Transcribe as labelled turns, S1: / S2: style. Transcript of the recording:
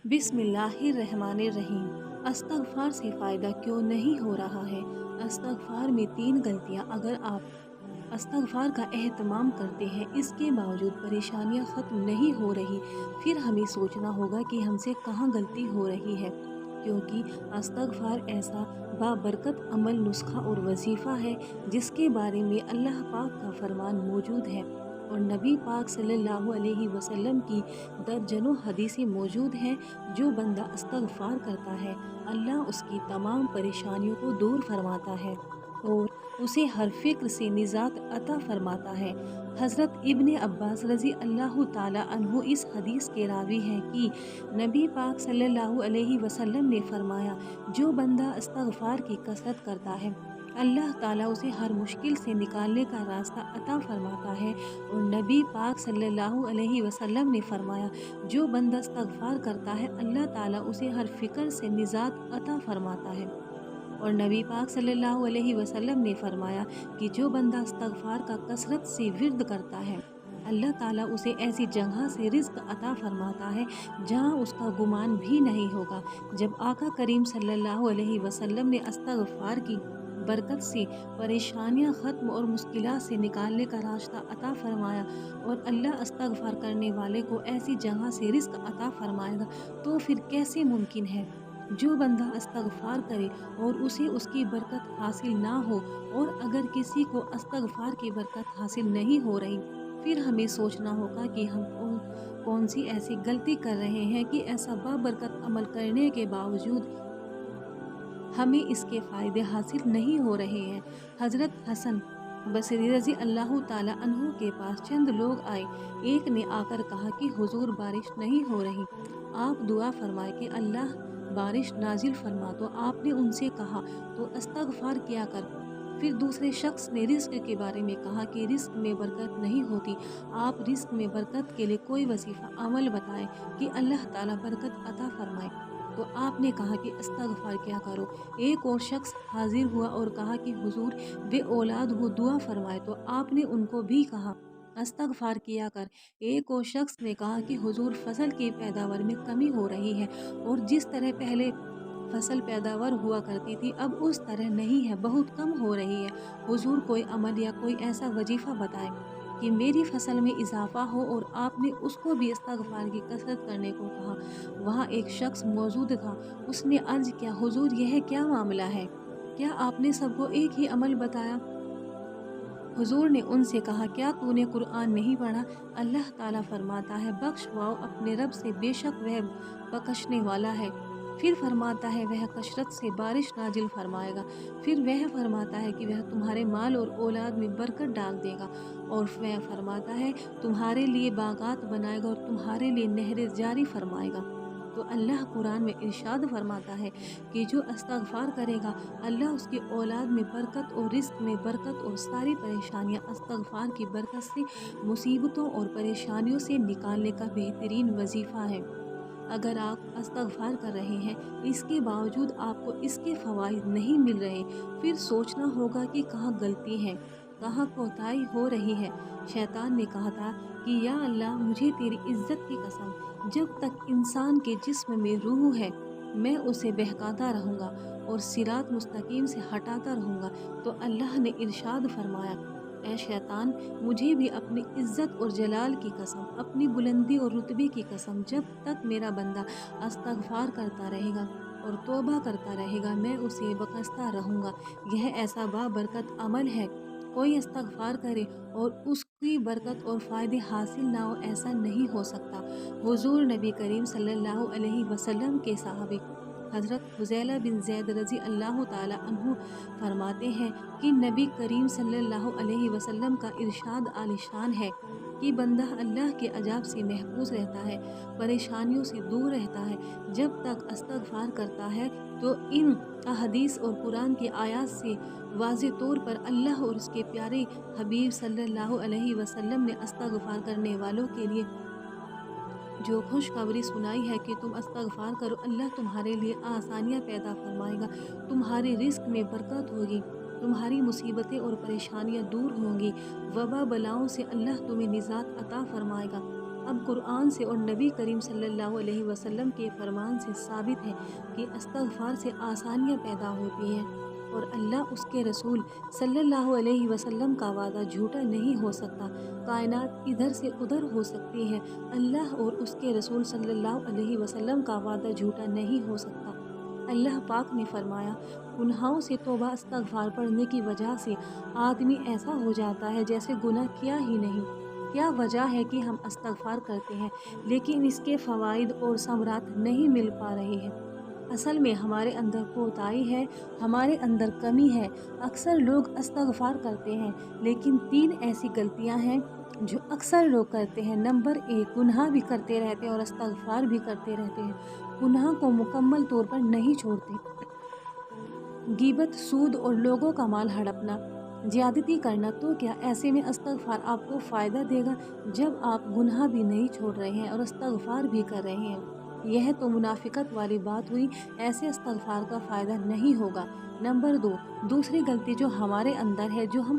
S1: बिस्मिल्लाहिर्रहमानिर्रहीम। अस्तगफार से फ़ायदा क्यों नहीं हो रहा है? अस्तगफार में 3 गलतियाँ। अगर आप अस्तगफार का एहतमाम करते हैं, इसके बावजूद परेशानियाँ ख़त्म नहीं हो रही, फिर हमें सोचना होगा कि हमसे कहाँ गलती हो रही है। क्योंकि अस्तगफार ऐसा बाबरकत अमल, नुस्खा और वजीफ़ा है जिसके बारे में अल्लाह पाक का फरमान मौजूद है और नबी पाक सल्लल्लाहु अलैहि वसल्लम की दर्जनों हदीसें मौजूद हैं। जो बंदा इस्तग़फ़ार करता है, अल्लाह उसकी तमाम परेशानियों को दूर फरमाता है और उसे हर फ़िक्र से निजात अता फरमाता है। हज़रत इब्न अब्बास रज़ी अल्लाह ताला अन्हु इस हदीस के रावी हैं कि नबी पाक सल्लल्लाहु अलैहि वसल्लम ने फरमाया, जो बंदा इस्तग़फ़ार की कसरत करता है, अल्लाह ताला उसे हर मुश्किल से निकालने का रास्ता अता फरमाता है। और नबी पाक सल्लल्लाहु अलैहि वसल्लम ने फरमाया, जो बंदा इस्तग़फ़ार करता है, अल्लाह ताला उसे हर फ़िक्र से निजात अता फरमाता है। और नबी पाक सल्लल्लाहु अलैहि वसल्लम ने फरमाया कि जो बंदा इस्तग़फ़ार का कसरत से विर्द करता है, अल्लाह ताला उसे ऐसी जगह से रिज़्क़ अता फरमाता है जहाँ उसका गुमान भी नहीं होगा। जब आका करीम सल्लल्लाहु अलैहि वसल्लम ने इस्तग़फ़ार की बरकत से परेशानियाँ ख़त्म और मुश्किलात से निकालने का रास्ता अता फ़रमाया और अल्लाह इस्तग़फ़ार करने वाले को ऐसी जगह से रिज़्क़ अता फ़रमाएगा, तो फिर कैसे मुमकिन है जो बंदा इस्तग़फ़ार करे और उसे उसकी बरकत हासिल ना हो। और अगर किसी को इस्तग़फ़ार की बरकत हासिल नहीं हो रही, फिर हमें सोचना होगा कि हम कौन सी ऐसी गलती कर रहे हैं कि ऐसा बाबरकत अमल करने के बावजूद हमें इसके फ़ायदे हासिल नहीं हो रहे हैं। हज़रत हसन बसरी रज़ी अल्लाह ताला अन्हु के पास चंद लोग आए। एक ने आकर कहा कि हुज़ूर, बारिश नहीं हो रही, आप दुआ फरमाए कि अल्लाह बारिश नाजिल फरमा। तो आपने उनसे कहा, तो इस्तग़फ़ार किया कर। फिर दूसरे शख्स ने रिज़्क़ के बारे में कहा कि रिज़्क़ में बरकत नहीं होती, आप रिज़्क़ में बरकत के लिए कोई वजीफ़ा अमल बताएं कि अल्लाह ताला बरकत अता फरमाए। तो आपने कहा कि इस्तग़फ़ार किया करो। एक और शख्स हाजिर हुआ और कहा कि हुजूर, बे औलाद हो, दुआ फरमाए। तो आपने उनको भी कहा, इस्तग़फ़ार किया कर। एक और शख्स ने कहा कि हुजूर, फसल की पैदावार में कमी हो रही है और जिस तरह पहले फसल पैदावार हुआ करती थी, अब उस तरह नहीं है, बहुत कम हो रही है। हुजूर, कोई अमल या कोई ऐसा वजीफ़ा बताएं कि मेरी फसल में इजाफ़ा हो। और आपने उसको भी इस्तग़फ़ार की कसरत करने को कहा। वहाँ एक शख्स मौजूद था, उसने अर्ज़ किया, हुजूर, यह क्या मामला है? क्या आपने सबको एक ही अमल बताया? हुजूर ने उनसे कहा, क्या तूने कुरान नहीं पढ़ा? अल्लाह ताला फरमाता है, बख्शवाओ अपने रब से, बेशक वह बख्शने वाला है। फिर फरमाता है, वह कसरत से बारिश नाजिल फरमाएगा। फिर वह फरमाता है कि वह तुम्हारे माल और औलाद में बरकत डाल देगा। और वह फरमाता है, तुम्हारे लिए बागात बनाएगा और तुम्हारे लिए नहरें जारी फरमाएगा। तो अल्लाह कुरान में इरशाद फरमाता है कि जो इस्तग़फ़ार करेगा, अल्लाह उसकी औलाद में बरकत और रिज़्क़ में बरकत और सारी परेशानियाँ इस्तग़फ़ार की बरकत से, मुसीबतों और परेशानियों से निकालने का बेहतरीन वजीफ़ा है। अगर आप इस्तग़फ़ार कर रहे हैं, इसके बावजूद आपको इसके फ़वाइद नहीं मिल रहे, फिर सोचना होगा कि कहाँ गलती है, कहाँ कोताही हो रही है। शैतान ने कहा था कि या अल्लाह, मुझे तेरी इज़्ज़त की कसम, जब तक इंसान के जिस्म में रूह है, मैं उसे बहकाता रहूँगा और सिरात मुस्तकीम से हटाता रहूँगा। तो अल्लाह ने इरशाद फरमाया, ऐ शैतान, मुझे भी अपनी इज़्ज़त और जलाल की कसम, अपनी बुलंदी और रुतबे की कसम, जब तक मेरा बंदा इस्तग़फ़ार करता रहेगा और तौबा करता रहेगा, मैं उसे बख्शता रहूँगा। यह ऐसा बाबरकत अमल है, कोई इस्तग़फ़ार करे और उसकी बरकत और फ़ायदे हासिल ना हो, ऐसा नहीं हो सकता। हुज़ूर नबी करीम सल्लल्लाहु अलैहि वसल्लम के सहाबी हज़रत हुज़ैला बिन ज़ैद रज़ी अल्लाह ताला अन्हु फरमाते हैं कि नबी करीम सल्लल्लाहु अलैहि वसल्लम का इरशाद आलिशान है कि बंदा अल्लाह के अज़ाब से महफूज रहता है, परेशानियों से दूर रहता है, जब तक इस्तग़फ़ार करता है। तो इन अहदीस और कुरान की आयत से वाज़े तौर पर अल्लाह और उसके प्यारे हबीब सल्लल्लाहु अलैहि वसल्लम ने इस्तग़फ़ार करने वालों के लिए जो खुशखबरी सुनाई है कि तुम इस्तग़फ़ार करो, अल्लाह तुम्हारे लिए आसानियाँ पैदा फरमाएगा, तुम्हारे रिज़्क़ में बरकत होगी, तुम्हारी मुसीबतें और परेशानियाँ दूर होंगी, वबा बलाओं से अल्लाह तुम्हें निजात अता फरमाएगा। अब कुरान से और नबी करीम सल्लल्लाहु अलैहि वसल्लम के फरमान से साबित है कि इस्तग़फ़ार से आसानियाँ पैदा होती हैं और अल्लाह उसके रसूल सल्लल्लाहु अलैहि वसल्लम का वादा झूठा नहीं हो सकता। कायनात इधर से उधर हो सकती है, अल्लाह और उसके रसूल सल्लल्लाहु अलैहि वसल्लम का वादा झूठा नहीं हो सकता। अल्लाह पाक ने फरमाया, गुनाहों से तौबा इस्तग़फ़ार पढ़ने की वजह से आदमी ऐसा हो जाता है जैसे गुनाह किया ही नहीं। क्या वजह है कि हम इस्तग़फ़ार करते हैं लेकिन इसके फ़वाइद और समरात नहीं मिल पा रहे हैं। असल में हमारे अंदर कोताही है, हमारे अंदर कमी है। अक्सर लोग इस्तग़फ़ार करते हैं लेकिन 3 ऐसी गलतियां हैं जो अक्सर लोग करते हैं। नंबर 1, गुनाह भी करते रहते हैं और इस्तग़फ़ार भी करते रहते हैं, गुनाह को मुकम्मल तौर पर नहीं छोड़ते। गीबत, सूद और लोगों का माल हड़पना, ज़्यादती करना, तो क्या ऐसे में इस्तग़फ़ार आपको फ़ायदा देगा जब आप गुनाह भी नहीं छोड़ रहे हैं और इस्तग़फ़ार भी कर रहे हैं। यह तो मुनाफ़िक़त वाली बात हुई, ऐसे इस्तग़फ़ार का फ़ायदा नहीं होगा। नंबर 2, दूसरी गलती जो हमारे अंदर है, जो हम